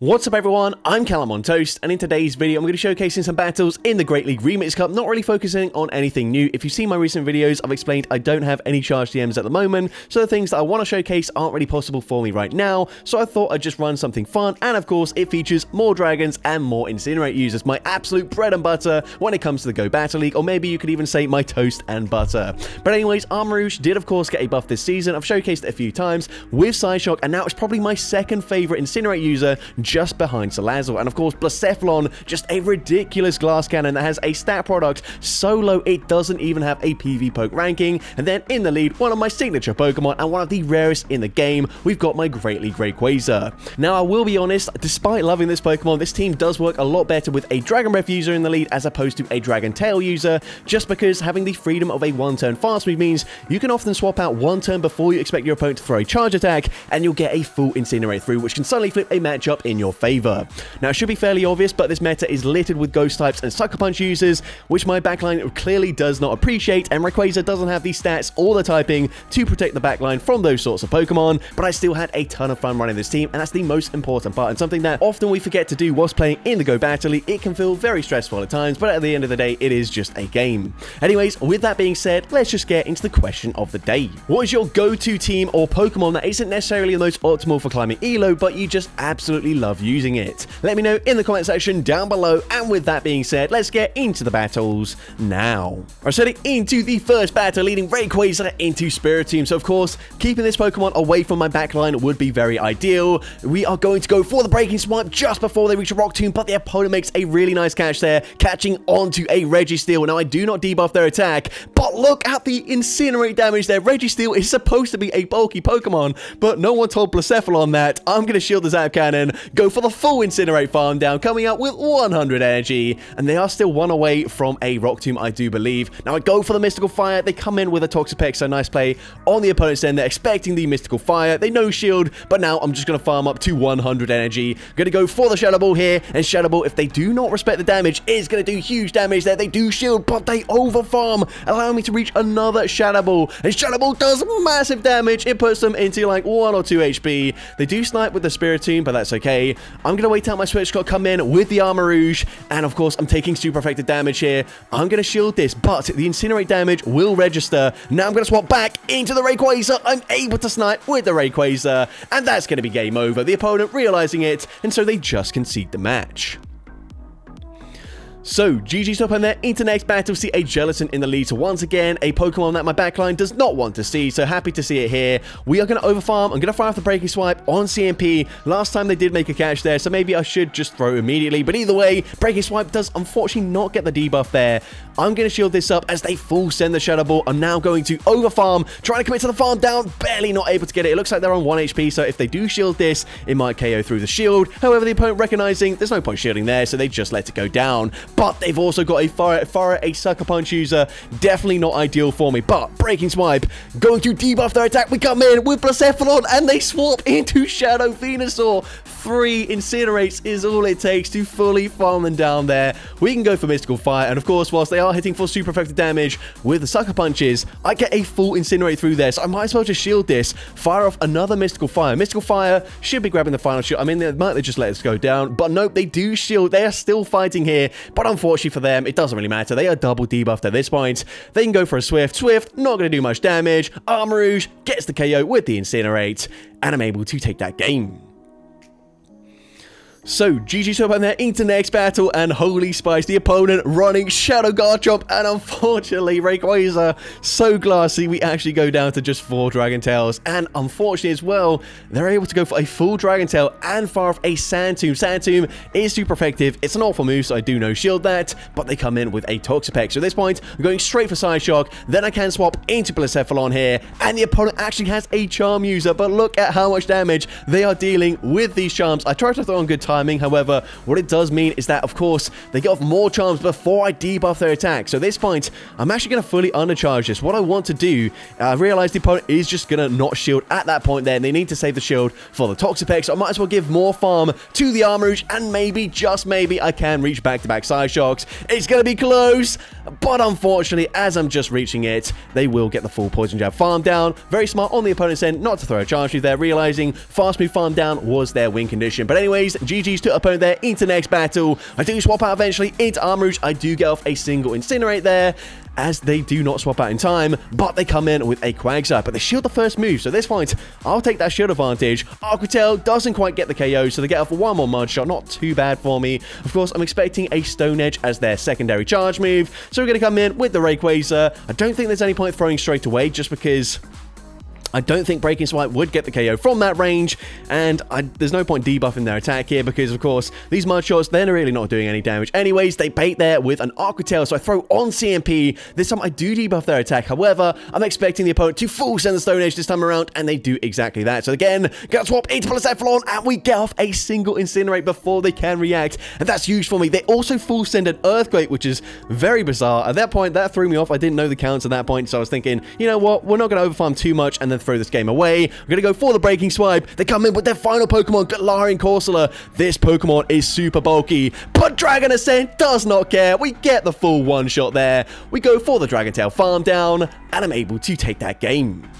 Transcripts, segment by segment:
What's up everyone, I'm CallumOnToast, and in today's video I'm going to be showcasing some battles in the Great League Remix Cup, not really focusing on anything new. If you've seen my recent videos, I've explained I don't have any charged DMs at the moment, so the things that I want to showcase aren't really possible for me right now, so I thought I'd just run something fun, and of course it features more dragons and more Incinerate users, my absolute bread and butter when it comes to the Go Battle League, or maybe you could even say my toast and butter. But anyways, Armarouge did of course get a buff this season. I've showcased it a few times with Psyshock, and now it's probably my second favorite Incinerate user, just behind Salazar. And of course Blacephalon, just a ridiculous glass cannon that has a stat product so low it doesn't even have a PV poke ranking. And then in the lead, one of my signature Pokemon and one of the rarest in the game, we've got my Great League Rayquaza. Now I will be honest, despite loving this Pokemon, this team does work a lot better with a Dragon Breath user in the lead as opposed to a Dragon Tail user, just because having the freedom of a one-turn fast move means you can often swap out one turn before you expect your opponent to throw a charge attack, and you'll get a full Incinerate through, which can suddenly flip a matchup in your favor. Now it should be fairly obvious, but this meta is littered with Ghost types and Sucker Punch users, which my backline clearly does not appreciate, and Rayquaza doesn't have the stats or the typing to protect the backline from those sorts of Pokemon, but I still had a ton of fun running this team, and that's the most important part, and something that often we forget to do whilst playing in the Go Battle League. It can feel very stressful at times, but at the end of the day, it is just a game. Anyways, with that being said, let's just get into the question of the day. What is your go-to team or Pokemon that isn't necessarily the most optimal for climbing Elo, but you just absolutely love using it? Let me know in the comment section down below, and with that being said, let's get into the battles now. Alright, so into the first battle, leading Rayquaza into Spiritomb. So of course, keeping this Pokemon away from my backline would be very ideal. We are going to go for the Breaking Swipe just before they reach a Rock Tomb, but the opponent makes a really nice catch there, catching onto a Registeel. Now I do not debuff their attack, but look at the Incinerate damage there. Registeel is supposed to be a bulky Pokemon, but no one told Blacephalon that. I'm going to shield the Zap Cannon, go for the full Incinerate farm down, coming out with 100 energy, and they are still one away from a Rock Tomb, I do believe. Now I go for the Mystical Fire, they come in with a Toxapex, so nice play on the opponent's end. They're expecting the Mystical Fire, they no shield, but now I'm just going to farm up to 100 energy. Going to go for the Shadow Ball here, and Shadow Ball, if they do not respect the damage, is going to do huge damage there. They do shield, but they over farm, allowing me to reach another Shadow Ball, and Shadow Ball does massive damage. It puts them into like 1 or 2 HP. They do snipe with the Spiritomb, but that's okay. I'm going to wait out my Switch Clock, come in with the Armarouge, and of course I'm taking super effective damage here. I'm going to shield this, but the Incinerate damage will register. Now I'm going to swap back into the Rayquaza. I'm able to snipe with the Rayquaza, and that's going to be game over. The opponent realizing it, and so they just concede the match. So, GG's up on there. Into next battle, see a Gelatin in the lead. So once again, a Pokemon that my backline does not want to see. So happy to see it here. We are going to overfarm. I'm going to fire off the Breaking Swipe on CMP. Last time they did make a catch there, so maybe I should just throw immediately. But either way, Breaking Swipe does unfortunately not get the debuff there. I'm going to shield this up as they full send the Shadow Ball. I'm now going to overfarm, trying to commit to the farm down, barely not able to get it. It looks like they're on 1 HP, so if they do shield this, it might KO through the shield. However, the opponent recognizing there's no point shielding there, so they just let it go down. But they've also got a Sucker Punch user. Definitely not ideal for me, but Breaking Swipe going to debuff their attack. We come in with Blacephalon, and they swap into Shadow Venusaur. 3 Incinerates is all it takes to fully farm them down there. We can go for Mystical Fire, and of course, whilst they are hitting for super effective damage with the Sucker Punches, I get a full Incinerate through there, so I might as well just shield this, fire off another Mystical Fire. Mystical Fire should be grabbing the final shield. I mean, they might just let us go down, but nope, they do shield. They are still fighting here, but unfortunately for them, it doesn't really matter. They are double debuffed at this point. They can go for a Swift. Swift, not going to do much damage. Armarouge gets the KO with the Incinerate, and I'm able to take that game. So, GG's up on there into next battle, and holy spice, the opponent running Shadow Garchomp, and unfortunately, Rayquaza, so glassy, we actually go down to just 4 Dragon Tails, and unfortunately as well, they're able to go for a full Dragon Tail and fire off a Sand Tomb. Sand Tomb is super effective. It's an awful move, so I do no shield that, but they come in with a Toxapex. So at this point, I'm going straight for Psyshock, then I can swap into Blacephalon here, and the opponent actually has a Charm user, but look at how much damage they are dealing with these Charms. I tried to throw on good timing. However, what it does mean is that, of course, they get off more charms before I debuff their attack. So at this point, I'm actually going to fully undercharge this. What I want to do, I realize the opponent is just going to not shield at that point there, and they need to save the shield for the Toxapex. So I might as well give more farm to the Armarouge, and maybe, just maybe, I can reach back-to-back Psyshocks. It's going to be close, but unfortunately, as I'm just reaching it, they will get the full Poison Jab farm down. Very smart on the opponent's end not to throw a charge through there, realizing fast move farm down was their win condition. But anyways, GG's to opponent there into next battle. I do swap out eventually into Armarouge. I do get off a single Incinerate there, as they do not swap out in time, but they come in with a Quagsire, but they shield the first move, so this point, I'll take that shield advantage. Aqua Tail doesn't quite get the KO, so they get off one more Mud Shot, not too bad for me. Of course, I'm expecting a Stone Edge as their secondary charge move, so we're going to come in with the Rayquaza. I don't think there's any point throwing straight away, just because I don't think Breaking Swipe would get the KO from that range, and there's no point debuffing their attack here because, of course, these Mud Shots, they're really not doing any damage. Anyways, they bait there with an Aqua Tail, so I throw on CMP. This time I do debuff their attack. However, I'm expecting the opponent to full send the Stone Edge this time around, and they do exactly that. So again, gonna swap into Blacephalon, and we get off a single Incinerate before they can react, and that's huge for me. They also full send an Earthquake, which is very bizarre. At that point, that threw me off. I didn't know the counts at that point, so I was thinking, you know what, we're not going to overfarm too much, and then throw this game away. We're gonna go for the Breaking Swipe. They come in with their final Pokemon, Galarian Corsola. This Pokemon is super bulky, but Dragon Ascent does not care. We get the full one-shot there. We go for the Dragon Tail farm down, and I'm able to take that game.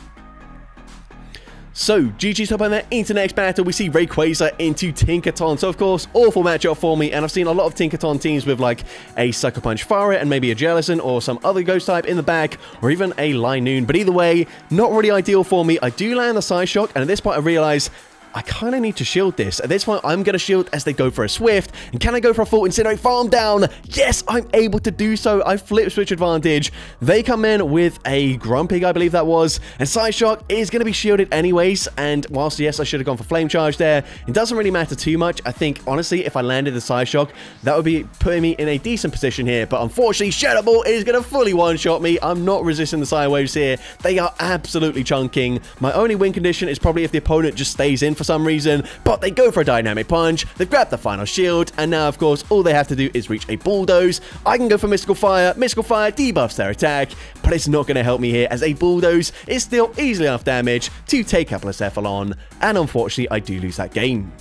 So, GG's top on that into next battle, we see Rayquaza into Tinkaton. So, of course, awful matchup for me, and I've seen a lot of Tinkaton teams with, like, a Sucker Punch Fire and maybe a Jellicent or some other Ghost type in the back, or even a Linoon. But either way, not really ideal for me. I do land the Side Shock, and at this point I realize I kind of need to shield this. At this point, I'm going to shield as they go for a Swift. And can I go for a full Incinerate farm down? Yes, I'm able to do so. I flip switch advantage. They come in with a Grumpig, I believe that was. And Side Shock is going to be shielded anyways. And whilst, yes, I should have gone for Flame Charge there, it doesn't really matter too much. I think, honestly, if I landed the Side Shock, that would be putting me in a decent position here. But unfortunately, Shadow Ball is going to fully one-shot me. I'm not resisting the Side Waves here. They are absolutely chunking. My only win condition is probably if the opponent just stays in for some reason, but they go for a Dynamic Punch, they grab the final shield, and now, of course, all they have to do is reach a Bulldoze. I can go for Mystical Fire debuffs their attack, but it's not going to help me here, as a Bulldoze is still easily enough damage to take out Blacephalon, and unfortunately, I do lose that game.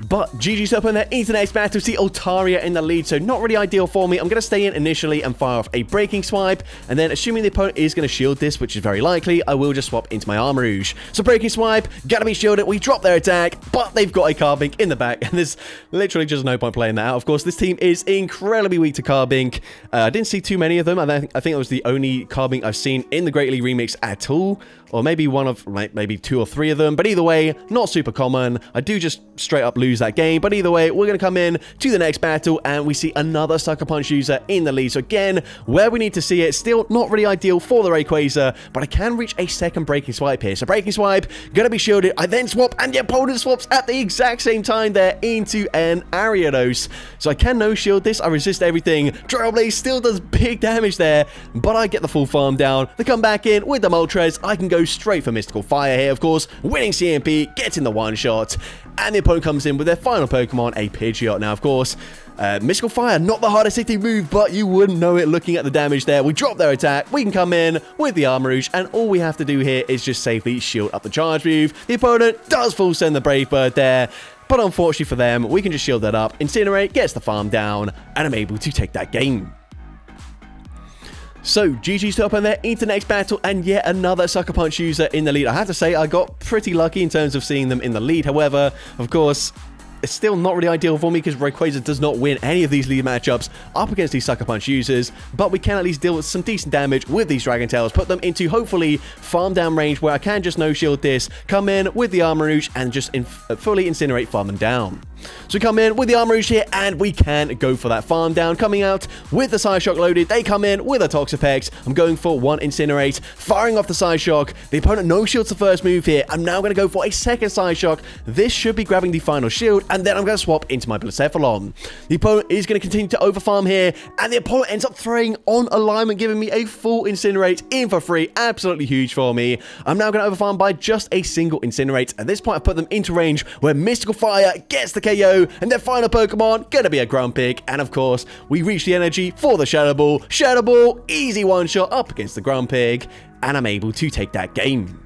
But GG's up on their into next battle. See Altaria in the lead, so not really ideal for me. I'm going to stay in initially and fire off a Breaking Swipe, and then assuming the opponent is going to shield this, which is very likely, I will just swap into my Armarouge. So Breaking Swipe, gotta be shielded. We drop their attack, but they've got a Carbink in the back, and there's literally just no point playing that out. Of course, this team is incredibly weak to Carbink. I didn't see too many of them. I think it was the only Carbink I've seen in the Great League Remix at all, or maybe one of, maybe 2 or 3 of them, but either way, not super common. I do just straight up lose that game, but either way, we're going to come in to the next battle, and we see another Sucker Punch user in the lead. So again, where we need to see it, still not really ideal for the Rayquaza, but I can reach a second Breaking Swipe here. So Breaking Swipe, gonna be shielded, I then swap, and the opponent swaps at the exact same time there into an Ariados. So I can no-shield this, I resist everything. Trailblaze still does big damage there, but I get the full farm down. They come back in with the Moltres, I can go straight for Mystical Fire here, of course, winning CMP, getting the one-shot, and the opponent comes in with their final Pokemon, a Pidgeot. Now, of course, Mystical Fire, not the hardest hitting move, but you wouldn't know it looking at the damage there. We drop their attack, we can come in with the Armarouge, and all we have to do here is just safely shield up the charge move. The opponent does full send the Brave Bird there, but unfortunately for them, we can just shield that up. Incinerate gets the farm down, and I'm able to take that game. So, GG's to up on their into next battle, and yet another Sucker Punch user in the lead. I have to say, I got pretty lucky in terms of seeing them in the lead. However, of course, it's still not really ideal for me because Rayquaza does not win any of these lead matchups up against these Sucker Punch users, but we can at least deal with some decent damage with these Dragon Tails, put them into, hopefully, farm down range where I can just no-shield this, come in with the Armarouge, and just fully incinerate, farm them down. So we come in with the Armarouge here, and we can go for that farm down. Coming out with the Side Shock loaded, they come in with a Toxapex. I'm going for one Incinerate, firing off the Side Shock. The opponent no-shields the first move here. I'm now going to go for a second Side Shock. This should be grabbing the final shield, and then I'm going to swap into my Blacephalon. The opponent is going to continue to overfarm here, and the opponent ends up throwing on alignment, giving me a full Incinerate in for free. Absolutely huge for me. I'm now going to overfarm by just a single Incinerate. At this point, I've put them into range where Mystical Fire gets the KO, and their final Pokemon going to be a Grumpig, and of course, we reach the energy for the Shadow Ball. Shadow Ball, easy one-shot up against the Grumpig, and I'm able to take that game.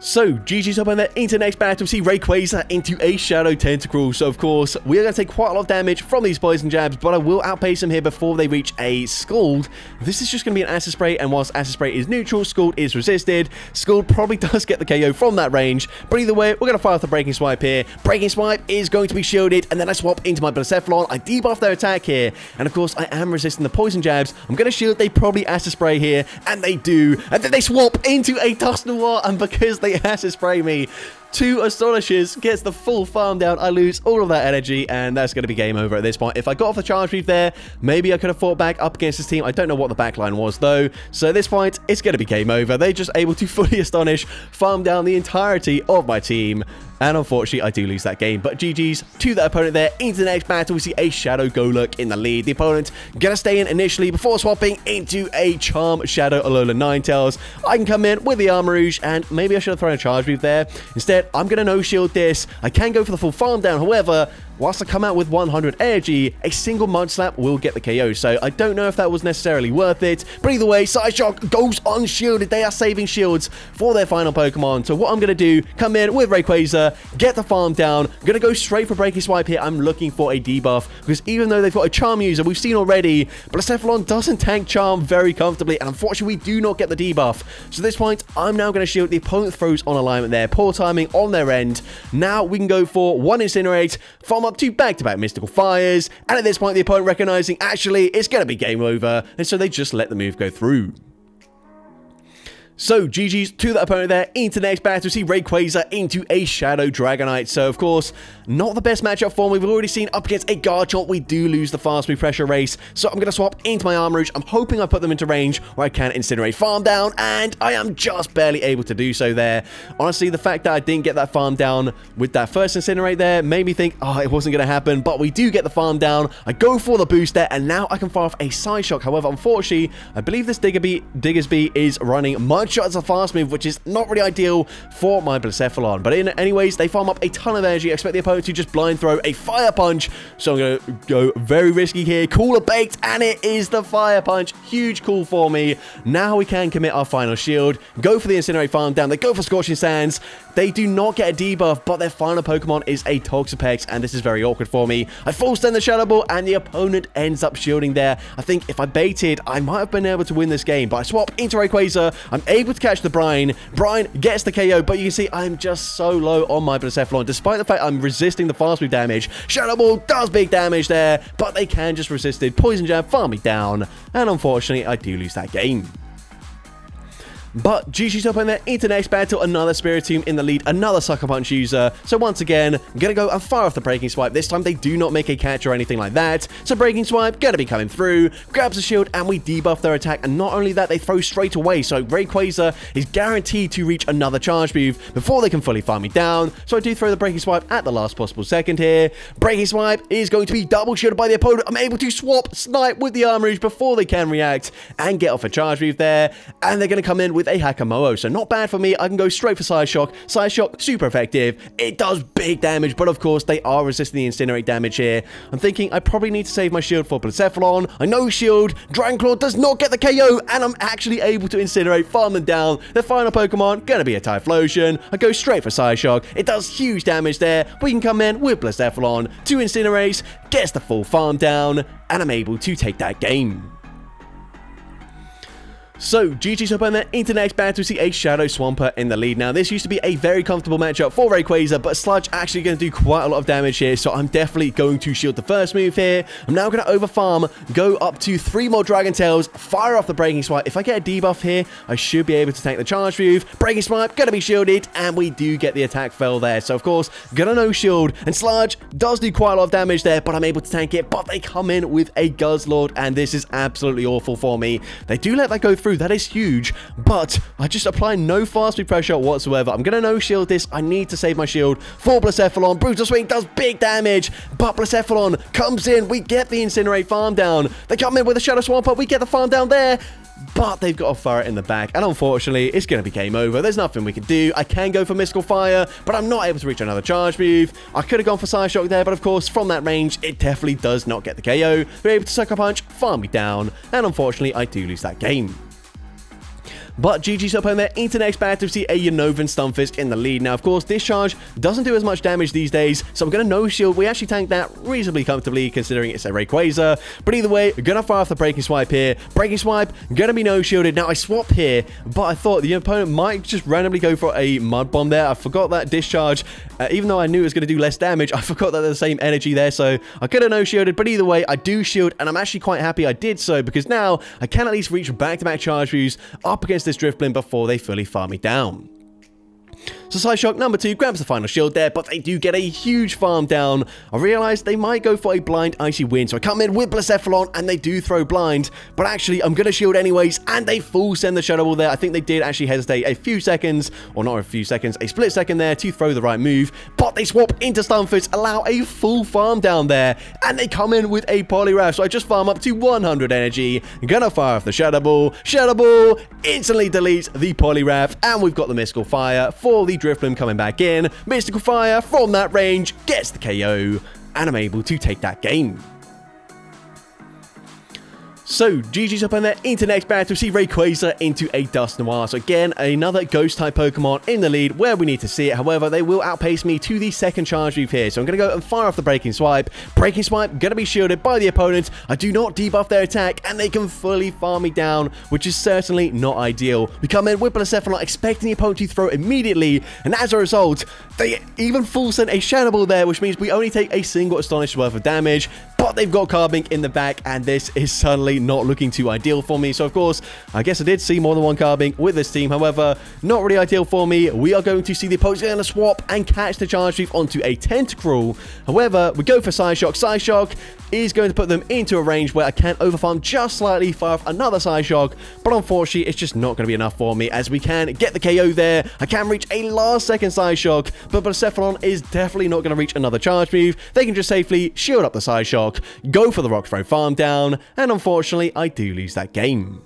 So, GG's up on there into next battle. We see Rayquaza into a Shadow Tentacruel. So, of course, we are going to take quite a lot of damage from these poison jabs, but I will outpace them here before they reach a Scald. This is just going to be an Acid Spray, and whilst Acid Spray is neutral, Scald is resisted. Scald probably does get the KO from that range, but either way, we're going to fire off the Breaking Swipe here. Breaking Swipe is going to be shielded, and then I swap into my Blacephalon. I debuff their attack here, and of course, I am resisting the poison jabs. I'm going to shield. They probably Acid Spray here, and they do, and then they swap into a Dusknoir, and because they Acid Spray me, 2 Astonishes, gets the full farm down. I lose all of that energy, and that's going to be game over at this point. If I got off the charge reef there, maybe I could have fought back up against this team. I don't know what the backline was, though. So at this point, it's going to be game over. They're just able to fully Astonish, farm down the entirety of my team. And unfortunately, I do lose that game. But GG's to that opponent there. Into the next battle, we see a Shadow Golurk in the lead. The opponent gonna stay in initially before swapping into a Charm Shadow Alola Ninetales. I can come in with the Armarouge, and maybe I should have thrown a Charge Move there. Instead, I'm gonna no-shield this. I can go for the full farm down. However, whilst I come out with 100 energy, a single Mud Slap will get the KO. So I don't know if that was necessarily worth it. But either way, Side Shock goes unshielded. They are saving shields for their final Pokemon. So what I'm going to do, come in with Rayquaza, get the farm down. I'm going to go straight for Breaking Swipe here. I'm looking for a debuff, because even though they've got a Charm user, we've seen already, Blacephalon doesn't tank Charm very comfortably. And unfortunately, we do not get the debuff. So at this point, I'm now going to shield. The opponent throws on alignment there. Poor timing on their end. Now we can go for 1 Incinerate, farm up to back-to-back Mystical Fires, and at this point the opponent recognizing actually it's going to be game over, and so they just let the move go through. So, GG's to that opponent there. Into the next battle, we see Rayquaza into a Shadow Dragonite. So, of course, not the best matchup for me. We've already seen up against a Garchomp, we do lose the fast move pressure race. So, I'm going to swap into my Armarouge. I'm hoping I put them into range where I can Incinerate farm down, and I am just barely able to do so there. Honestly, the fact that I didn't get that farm down with that first Incinerate there made me think, oh, it wasn't going to happen, but we do get the farm down. I go for the boost there, and now I can fire off a Side Shock. However, unfortunately, I believe this Diggersby is running Mud Shot as a fast move, which is not really ideal for my Blacephalon. But anyways, they farm up a ton of energy. I expect the opponent to just blind throw a Fire Punch. So I'm going to go very risky here. Cooler Baked, and it is the Fire Punch. Huge call for me. Now we can commit our final shield. Go for the Incinerate farm down. They go for Scorching Sands. They do not get a debuff, but their final Pokemon is a Toxapex, and this is very awkward for me. I full send the Shadow Ball, and the opponent ends up shielding there. I think if I baited, I might have been able to win this game, but I swap into Rayquaza. I'm able to catch the Brine. Brine gets the KO, but you can see I'm just so low on my Blacephalon, despite the fact I'm resisting the fast move damage. Shadow Ball does big damage there, but they can just resist it. Poison Jab, farm me down, and unfortunately, I do lose that game. But GG's up in there into next battle, another Spiritomb in the lead, another Sucker Punch user. So once again, I'm going to go and fire off the Breaking Swipe. This time they do not make a catch or anything like that. So Breaking Swipe, going to be coming through, grabs the shield, and we debuff their attack. And not only that, they throw straight away. So Rayquaza is guaranteed to reach another charge move before they can fully farm me down. So I do throw the Breaking Swipe at the last possible second here. Breaking Swipe is going to be double shielded by the opponent. I'm able to swap Snipe with the Armarouge before they can react and get off a charge move there. And they're going to come in with a Hakamoa, so not bad for me. I can go straight for Side Shock. Side Shock, super effective. It does big damage, but of course, they are resisting the Incinerate damage here. I'm thinking I probably need to save my shield for Blacephalon. I know shield. Dragon Claw does not get the KO, and I'm actually able to Incinerate, farm them down. Their final Pokemon, gonna be a Typhlosion. I go straight for Side Shock. It does huge damage there. We can come in with Blacephalon to Incinerate, gets the full farm down, and I'm able to take that game. So, GG's up on there into next battle, we see a Shadow Swampert in the lead. Now, this used to be a very comfortable matchup for Rayquaza, but Sludge actually going to do quite a lot of damage here, so I'm definitely going to shield the first move here. I'm now going to overfarm, go up to 3 more Dragon Tails, fire off the Breaking Swipe. If I get a debuff here, I should be able to tank the charge move. Breaking Swipe, going to be shielded, and we do get the attack fail there. So, of course, going to no shield, and Sludge does do quite a lot of damage there, but I'm able to tank it, but they come in with a Guzzlord, and this is absolutely awful for me. They do let that go through. That is huge, but I just apply no fast move pressure whatsoever. I'm going to no shield this. I need to save my shield for Blacephalon. Brutal Swing does big damage, but Blacephalon comes in. We get the Incinerate farm down. They come in with a Shadow Swampert. We get the farm down there, but they've got a Ferret in the back, and unfortunately, it's going to be game over. There's nothing we can do. I can go for Mystical Fire, but I'm not able to reach another charge move. I could have gone for Side Shock there, but of course, from that range, it definitely does not get the KO. They're able to Sucker Punch, farm me down, and unfortunately, I do lose that game. But GG's up on there into next battle to see a Unovan Stunfisk in the lead. Now, of course, Discharge doesn't do as much damage these days, so I'm going to no-shield. We actually tanked that reasonably comfortably considering it's a Rayquaza. But either way, we're going to fire off the Breaking Swipe here. Breaking Swipe, going to be no-shielded. Now, I swap here, but I thought the opponent might just randomly go for a Mud Bomb there. I forgot that Discharge, even though I knew it was going to do less damage, I forgot that there's the same energy there, so I could have no-shielded. But either way, I do shield, and I'm actually quite happy I did so, because now I can at least reach back-to-back charge views up against this Drifblim before they fully farm me down. So Psyshock number 2 grabs the final shield there, but they do get a huge farm down. I realized they might go for a blind Icy Wind, so I come in with Blacephalon, and they do throw blind, but actually I'm going to shield anyways, and they full send the Shadow Ball there. I think they did actually hesitate a few seconds, or not a few seconds, a split second there to throw the right move, but they swap into Stunfisk, allow a full farm down there, and they come in with a Poliwrath, so I just farm up to 100 energy, gonna fire off the Shadow Ball instantly deletes the Poliwrath, and we've got the Mystical Fire for the Drifblim coming back in. Mystical Fire from that range gets the KO, and I'm able to take that game. So, GG's up on there into next battle to see Rayquaza into a Dusknoir. So again, another Ghost-type Pokemon in the lead where we need to see it. However, they will outpace me to the second charge move here. So I'm going to go and fire off the Breaking Swipe. Breaking Swipe, going to be shielded by the opponent. I do not debuff their attack, and they can fully farm me down, which is certainly not ideal. We come in with Blacephalon, expecting the opponent to throw immediately, and as a result, they even full send a Shadow Ball there, which means we only take a single Astonish worth of damage, but they've got Carbink in the back, and this is suddenly not looking too ideal for me. So of course, I guess I did see more than one Carbink with this team. However, not really ideal for me. We are going to see the opponent's going to swap and catch the charge move onto a Tentacruel. However, we go for Psyshock. Psyshock is going to put them into a range where I can overfarm just slightly, fire off another Psyshock, but unfortunately, it's just not going to be enough for me, as we can get the KO there. I can reach a last second Psyshock, but Blacephalon is definitely not going to reach another charge move. They can just safely shield up the Psyshock, go for the Rock Throw farm down, and unfortunately, I do lose that game.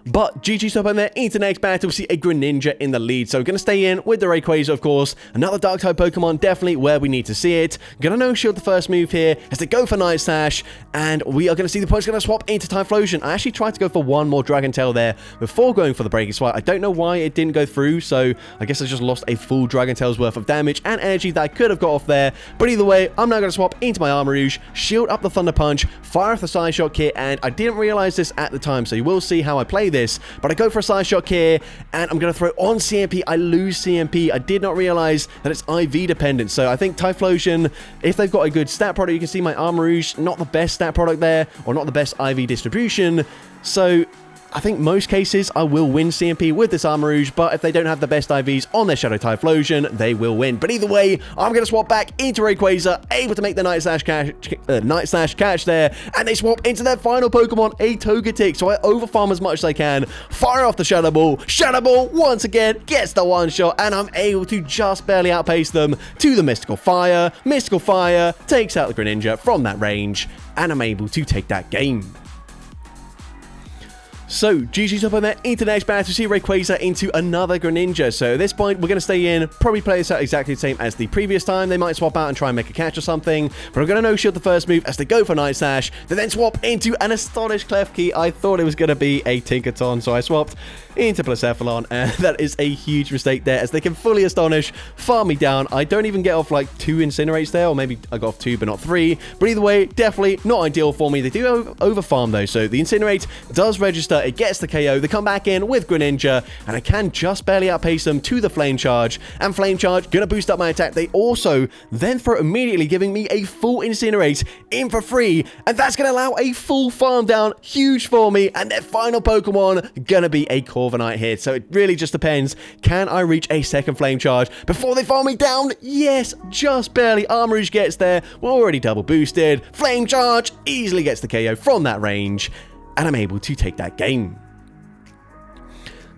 But GG's up on there into next battle. We see a Greninja in the lead. So we're going to stay in with the Rayquaza, of course. Another Dark-type Pokemon, definitely where we need to see it. Going to no-shield the first move here as they go for Night Slash. And we are going to see the opponent's going to swap into Typhlosion. I actually tried to go for one more Dragon Tail there before going for the Breaking Swipe. I don't know why it didn't go through. So I guess I just lost a full Dragon Tail's worth of damage and energy that I could have got off there. But either way, I'm now going to swap into my Armarouge, shield up the Thunder Punch, fire off the Psyshock here. And I didn't realize this at the time, so you will see how I play this, but I go for a Psyshock here, and I'm going to throw on CMP. I lose CMP. I did not realize that it's IV dependent, so I think Typhlosion, if they've got a good stat product, you can see my Armarouge, not the best stat product there, or not the best IV distribution, so I think most cases I will win CMP with this Armarouge, but if they don't have the best IVs on their Shadow Typhlosion, they will win. But either way, I'm going to swap back into Rayquaza, able to make the Night Slash catch there, and they swap into their final Pokemon, a Togetic. So I overfarm as much as I can, fire off the Shadow Ball once again gets the one-shot, and I'm able to just barely outpace them to the Mystical Fire. Mystical Fire takes out the Greninja from that range, and I'm able to take that game. So, GG's up on that into the next battle to see Rayquaza into another Greninja. So at this point, we're going to stay in, probably play this out exactly the same as the previous time. They might swap out and try and make a catch or something, but I'm going to no-shield the first move as they go for Night Slash. They then swap into an Astonished Klefki. I thought it was going to be a Tinkaton, so I swapped into Blacephalon, and that is a huge mistake there, as they can fully Astonish, farm me down. I don't even get off like 2 Incinerates there, or maybe I got off 2 but not 3, but either way, definitely not ideal for me. They do overfarm though, so the Incinerate does register, it gets the KO, they come back in with Greninja, and I can just barely outpace them to the Flame Charge, and Flame Charge gonna boost up my attack. They also then throw immediately, giving me a full Incinerate in for free, and that's gonna allow a full farm down, huge for me, and their final Pokemon gonna be a Corviknight here. So it really just depends, can I reach a second Flame Charge before they farm me down? Yes, just barely. Armarouge gets there, we're already double boosted, Flame Charge easily gets the KO from that range, and I'm able to take that game.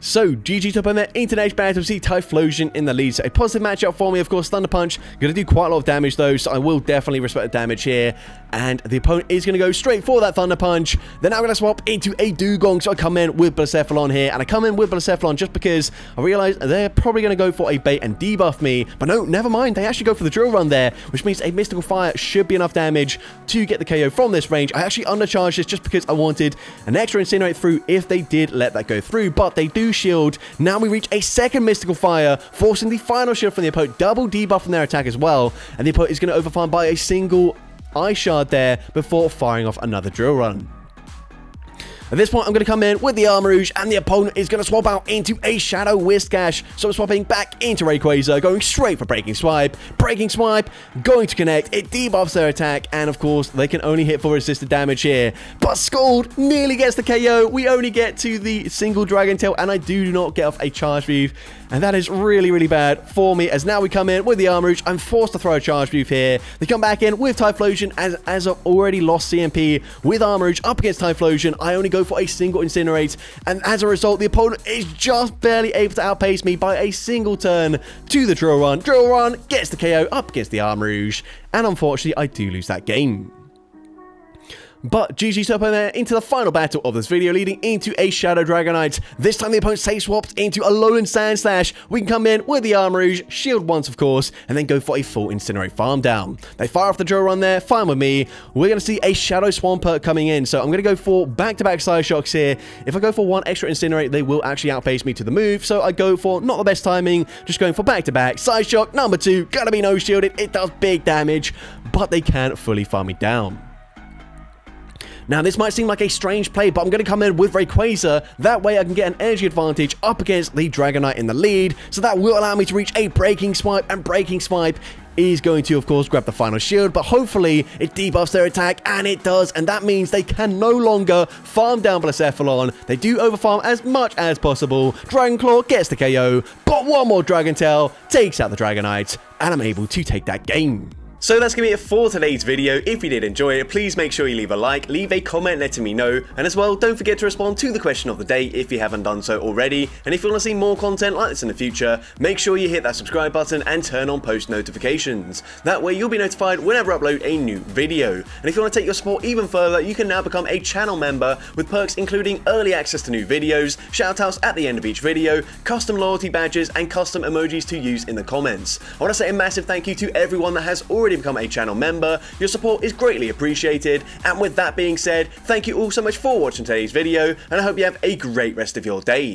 So, GG top on there, in today's battle, see Typhlosion in the lead. So, a positive matchup for me, of course. Thunder Punch, going to do quite a lot of damage though, so I will definitely respect the damage here. And the opponent is going to go straight for that Thunder Punch. Then I'm going to swap into a Dugong, so I come in with Blacephalon here. And I come in with Blacephalon just because I realize they're probably going to go for a bait and debuff me. But no, never mind, they actually go for the Drill Run there, which means a Mystical Fire should be enough damage to get the KO from this range. I actually undercharged this just because I wanted an extra Incinerate through if they did let that go through, but they do shield. Now we reach a second Mystical Fire, forcing the final shield from the opponent, double debuff from their attack as well, and the opponent is going to overfarm by a single Ice Shard there before firing off another Drill Run. At this point, I'm going to come in with the Armarouge, and the opponent is going to swap out into a Shadow Whiscash. So I'm swapping back into Rayquaza, going straight for Breaking Swipe. Breaking Swipe, going to connect. It debuffs their attack, and of course, they can only hit for resisted damage here. But Scald nearly gets the KO. We only get to the single Dragon Tail, and I do not get off a Charge Move. And that is really, really bad for me, as now we come in with the Armarouge. I'm forced to throw a Charge Move here. They come back in with Typhlosion, as I've already lost CMP with Armarouge up against Typhlosion. I only go for a single Incinerate, and as a result, the opponent is just barely able to outpace me by a single turn to the Drill Run. Drill Run gets the KO up against the Armarouge, and unfortunately, I do lose that game. But GG's up in there into the final battle of this video, leading into a Shadow Dragonite. This time the opponent safe swapped into a Alolan Sandslash. We can come in with the Armarouge, shield once of course, and then go for a full Incinerate farm down. They fire off the Drill Run there, fine with me. We're going to see a Shadow Swampert coming in, so I'm going to go for back-to-back Side Shocks here. If I go for one extra Incinerate, they will actually outpace me to the move, so I go for not the best timing, just going for back-to-back. Side Shock number 2, gotta be no shielded, it does big damage, but they can't fully farm me down. Now, this might seem like a strange play, but I'm going to come in with Rayquaza. That way, I can get an energy advantage up against the Dragonite in the lead. So that will allow me to reach a Breaking Swipe, and Breaking Swipe is going to, of course, grab the final shield, but hopefully it debuffs their attack, and it does, and that means they can no longer farm down Blacephalon. They do overfarm as much as possible. Dragon Claw gets the KO, but one more Dragon Tail takes out the Dragonite, and I'm able to take that game. So that's going to be it for today's video. If you did enjoy it, please make sure you leave a like, leave a comment letting me know, and as well, don't forget to respond to the question of the day if you haven't done so already. And if you want to see more content like this in the future, make sure you hit that subscribe button and turn on post notifications. That way you'll be notified whenever I upload a new video. And if you want to take your support even further, you can now become a channel member with perks including early access to new videos, shoutouts at the end of each video, custom loyalty badges, and custom emojis to use in the comments. I want to say a massive thank you to everyone that has already become a channel member. Your support is greatly appreciated, and with that being said, thank you all so much for watching today's video, and I hope you have a great rest of your day.